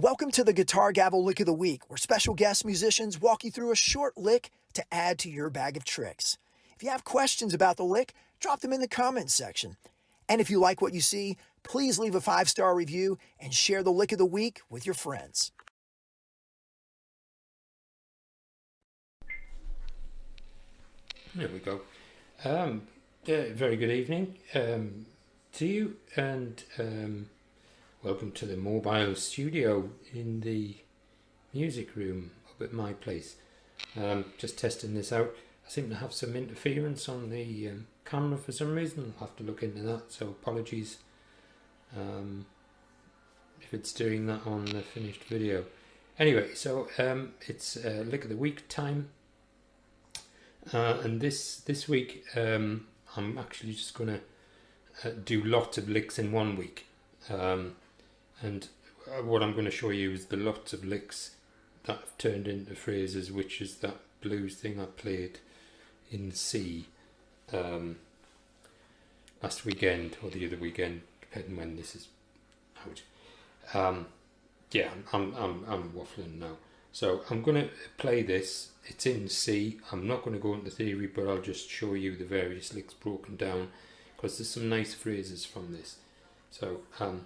Welcome to the Guitar Gavel Lick of the Week, where special guest musicians walk you through a short lick to add to your bag of tricks. If you have questions about the lick, drop them in the comments section. And if you like what you see, please leave a 5-star review and share the Lick of the Week with your friends. There we go. Very good evening to you, and welcome to the mobile studio in the music room up at my place. Just testing this out. I seem to have some interference on the camera for some reason. I'll have to look into that, so apologies if it's doing that on the finished video. Anyway, so it's Lick of the Week time. And this week I'm actually just going to do lots of licks in one week, and what I'm going to show you is the lots of licks that have turned into phrases, which is that blues thing I played in C last weekend or the other weekend, depending when this is out. Yeah, I'm waffling now. So I'm going to play this. It's in C. I'm not going to go into theory, but I'll just show you the various licks broken down, because there's some nice phrases from this. So I'll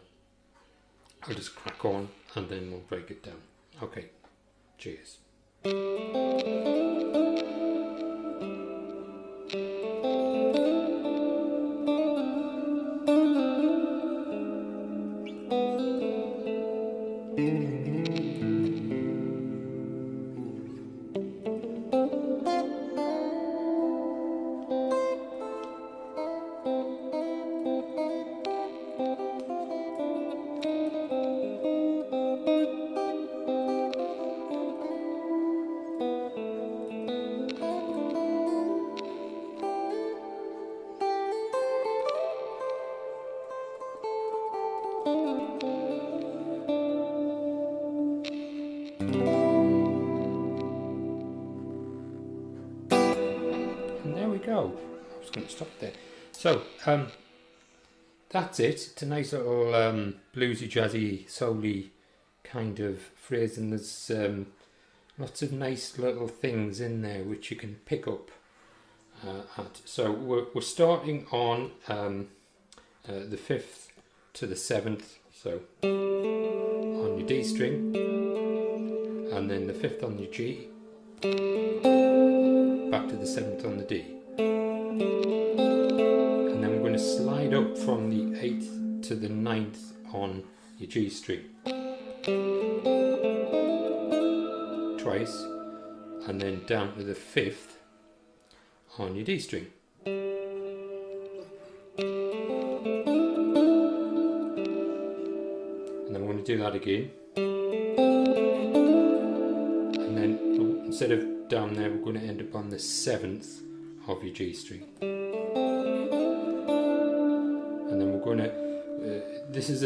just crack on and then we'll break it down. Okay, cheers. Go. I was going to stop there. So that's it. It's a nice little bluesy, jazzy, soul-y kind of phrase, and there's lots of nice little things in there which you can pick up at. So we're starting on the 5th to the 7th, so on your D string, and then the 5th on your G, back to the 7th on the D. And then we're going to slide up from the 8th to the 9th on your G string twice, and then down to the 5th on your D string. And then we're going to do that again, and then instead of down there, we're going to end up on the 7th of your G string, and then we're going to this is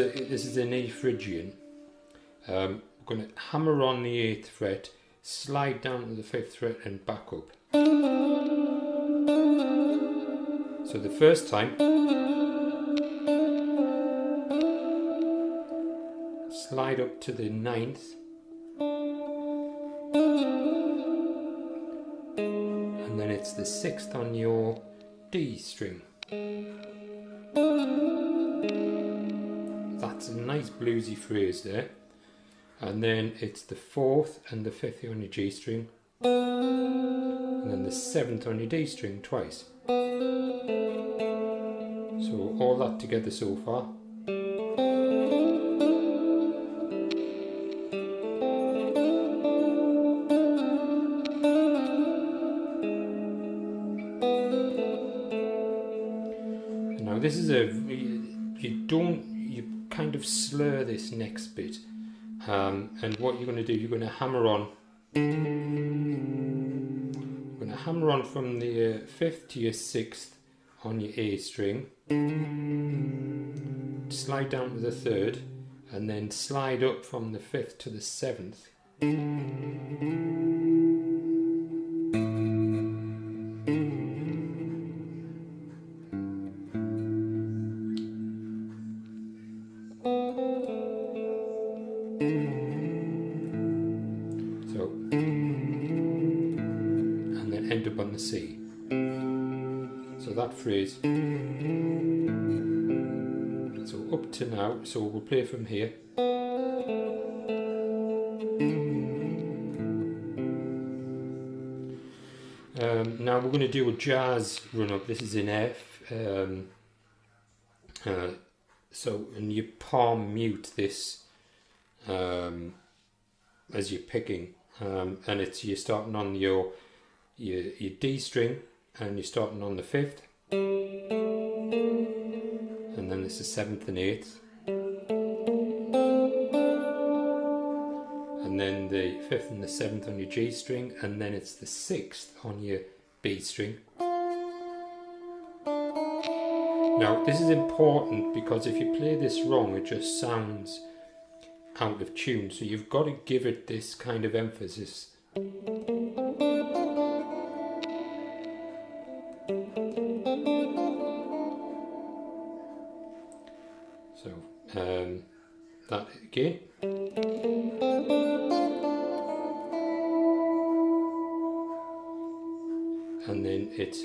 an E Phrygian. We're going to hammer on the 8th fret, slide down to the 5th fret and back up. So the first time, slide up to the 9th, and then it's the 6th on your D string. That's a nice bluesy phrase there. And then it's the 4th and the 5th on your G string, and then the 7th on your D string twice. So all that together so far. This is you kind of slur this next bit, and what you're going to do, you're going to hammer on. You're going to hammer on from the 5th to your 6th on your A string, slide down to the 3rd, and then slide up from the 5th to the 7th. And up on the C. So that phrase. So up to now, so we'll play from here. Now we're going to do a jazz run up. This is in F. So, and you palm mute this as you're picking, and it's you're starting on your D string, and you're starting on the 5th, and then it's the 7th and 8th, and then the 5th and the 7th on your G string, and then it's the 6th on your B string. Now this is important because if you play this wrong it just sounds out of tune, so you've got to give it this kind of emphasis. So that again. And then it's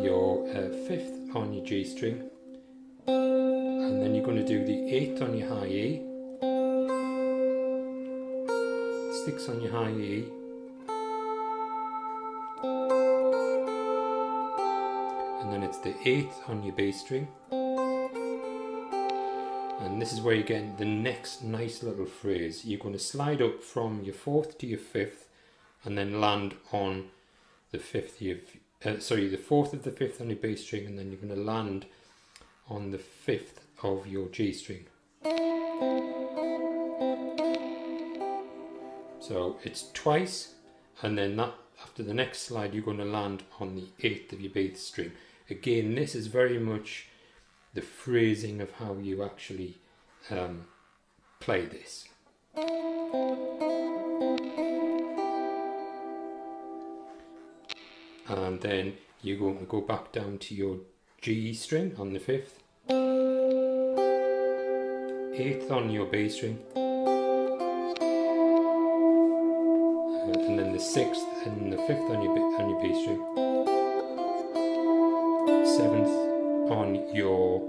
your 5th on your G string, and then you're going to do the 8th on your high E, 6th on your high E, and then it's the 8th on your B string, and this is where you're getting the next nice little phrase. You're going to slide up from your 4th to your 5th, and then land on the 5th the 4th of the 5th on your B string, and then you're going to land on the 5th of your G string. So it's twice, and then that after the next slide you're going to land on the 8th of your B string. Again, this is very much the phrasing of how you actually play this. And then you're going to go back down to your G string on the 5th, 8th on your B string, and then the 6th and the 5th on your B string, 7th on your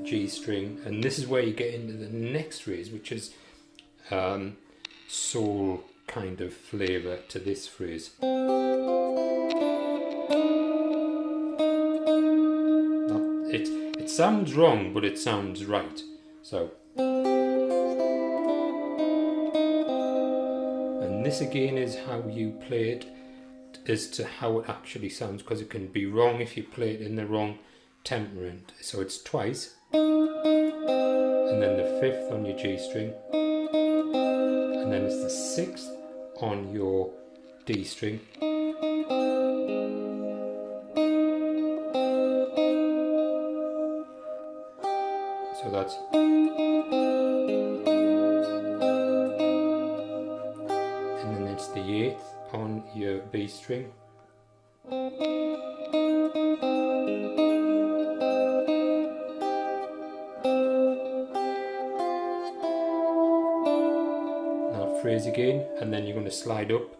G string, and this is where you get into the next phrase, which is soul kind of flavour to this phrase. It sounds wrong, but it sounds right. So, and this again is how you play it as to how it actually sounds, because it can be wrong if you play it in the wrong temperament. So it's twice, and then the 5th on your G string, and then it's the 6th on your D string, so that's, and then it's the 8th on your B string, that phrase again, and then you're going to slide up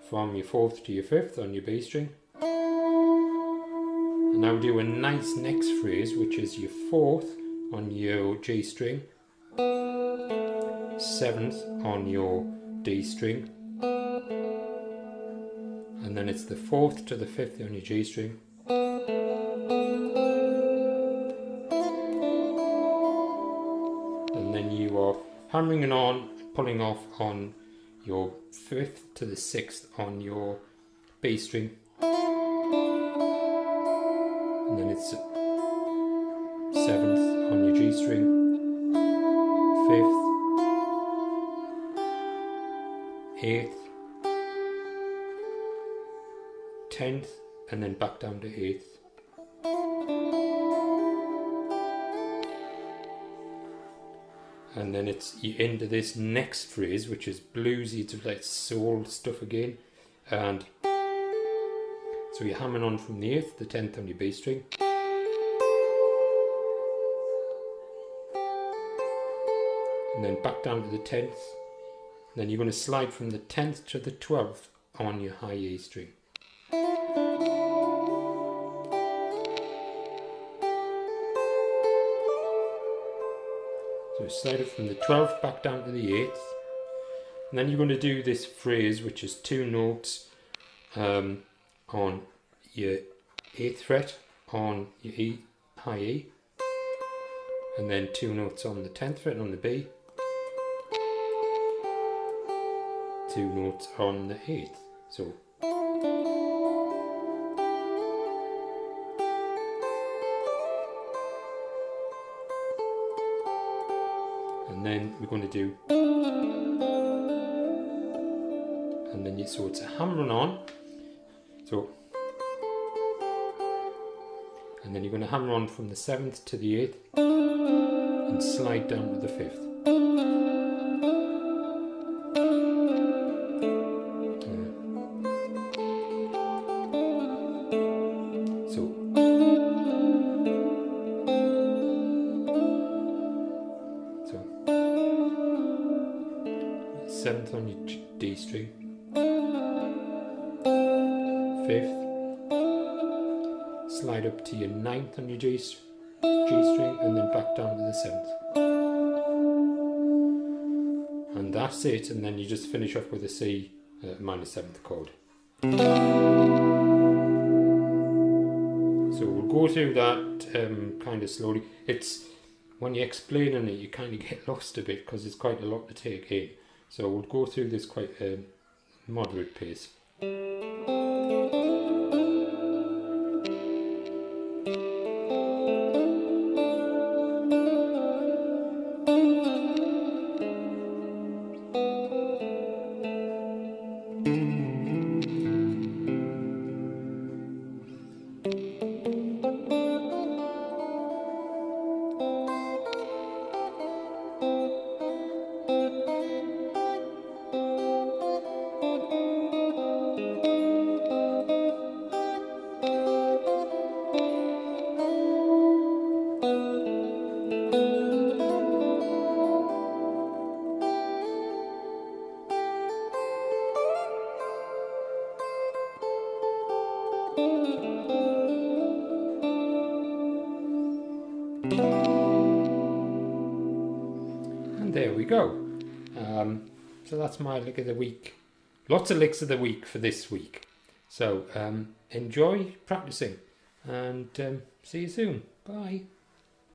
from your 4th to your 5th on your B string, and now do a nice next phrase, which is your 4th on your G string, 7th on your D string, and then it's the 4th to the 5th on your G string, and then you are hammering it on, pulling off on your 5th to the 6th on your B string, and then it's 7th on your G string, 5th, 8th, 10th, and then back down to 8th. And then it's you into this next phrase, which is bluesy, to like soul stuff again, and so you're hammering on from the 8th, the 10th on your B string, and then back down to the 10th, then you're going to slide from the 10th to the 12th on your high E string. So slide it from the 12th back down to the 8th. And then you're going to do this phrase, which is 2 notes on your 8th fret on your E, high E, and then 2 notes on the 10th fret on the B, 2 notes on the 8th. So and then we're going to do, and then so it's a hammering on, so, and then you're going to hammer on from the 7th to the 8th and slide down to the 5th. So 7th on your D string, 5th, slide up to your 9th on your G string, and then back down to the 7th. And that's it, and then you just finish off with a C minor 7th chord. So we'll go through that kind of slowly. It's when you're explaining it, you kind of get lost a bit because it's quite a lot to take in. So we'll go through this quite moderate pace. And there we go. So that's my lick of the week. Lots of licks of the week for this week. So enjoy practicing and see you soon. Bye.